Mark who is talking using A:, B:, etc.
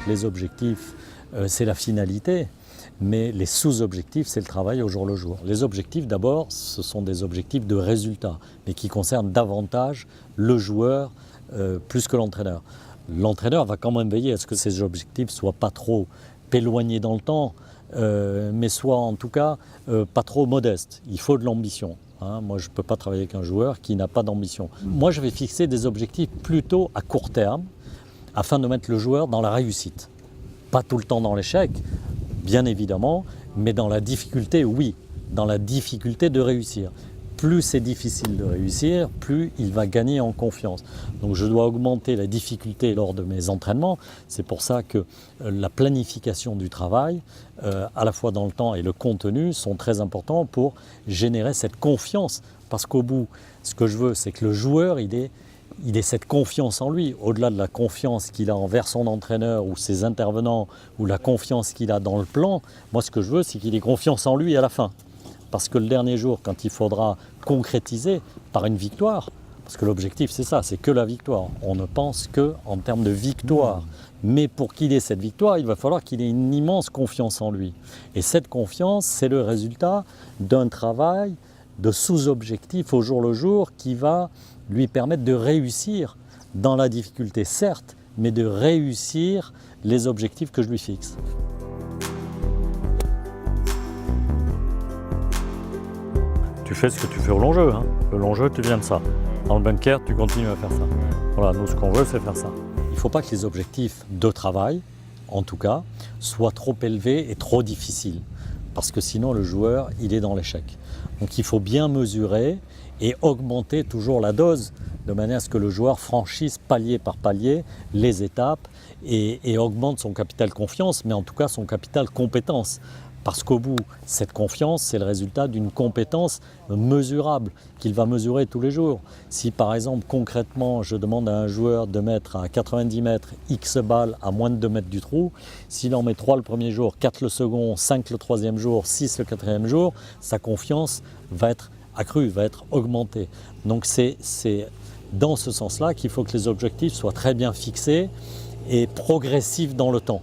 A: les objectifs, c'est la finalité, mais les sous-objectifs, c'est le travail au jour le jour. Les objectifs, d'abord, ce sont des objectifs de résultat, mais qui concernent davantage le joueur plus que l'entraîneur. L'entraîneur va quand même veiller à ce que ces objectifs ne soient pas trop éloignés dans le temps, mais soient en tout cas pas trop modestes. Il faut de l'ambition. Moi, je ne peux pas travailler avec un joueur qui n'a pas d'ambition. Moi, je vais fixer des objectifs plutôt à court terme, afin de mettre le joueur dans la réussite. Pas tout le temps dans l'échec, bien évidemment, mais dans la difficulté, oui, dans la difficulté de réussir. Plus c'est difficile de réussir, plus il va gagner en confiance. Donc je dois augmenter la difficulté lors de mes entraînements. C'est pour ça que la planification du travail, à la fois dans le temps et le contenu, sont très importants pour générer cette confiance. Parce qu'au bout, ce que je veux, c'est que le joueur, il ait cette confiance en lui, au-delà de la confiance qu'il a envers son entraîneur ou ses intervenants, ou la confiance qu'il a dans le plan. Moi, ce que je veux, c'est qu'il ait confiance en lui à la fin. Parce que le dernier jour, quand il faudra concrétiser par une victoire, parce que l'objectif c'est ça, c'est que la victoire. On ne pense qu'en termes de victoire. Mais pour qu'il ait cette victoire, il va falloir qu'il ait une immense confiance en lui. Et cette confiance, c'est le résultat d'un travail de sous-objectif au jour le jour qui va lui permettre de réussir dans la difficulté, certes, mais de réussir les objectifs que je lui fixe. Tu fais ce que tu fais au long jeu. Le long jeu, tu viens de ça. Dans le bunker, tu continues à faire ça. Voilà, nous, ce qu'on veut, c'est faire ça. Il ne faut pas que les objectifs de travail, en tout cas, soient trop élevés et trop difficiles. Parce que sinon, le joueur, il est dans l'échec. Donc, il faut bien mesurer et augmenter toujours la dose, de manière à ce que le joueur franchisse palier par palier les étapes et augmente son capital confiance, mais en tout cas son capital compétence. Parce qu'au bout, cette confiance, c'est le résultat d'une compétence mesurable qu'il va mesurer tous les jours. Si par exemple, concrètement, je demande à un joueur de mettre à 90 mètres X balles à moins de 2 mètres du trou, s'il en met 3 le premier jour, 4 le second, 5 le troisième jour, 6 le quatrième jour, sa confiance va être accrue, va être augmentée. Donc c'est dans ce sens-là qu'il faut que les objectifs soient très bien fixés et progressifs dans le temps.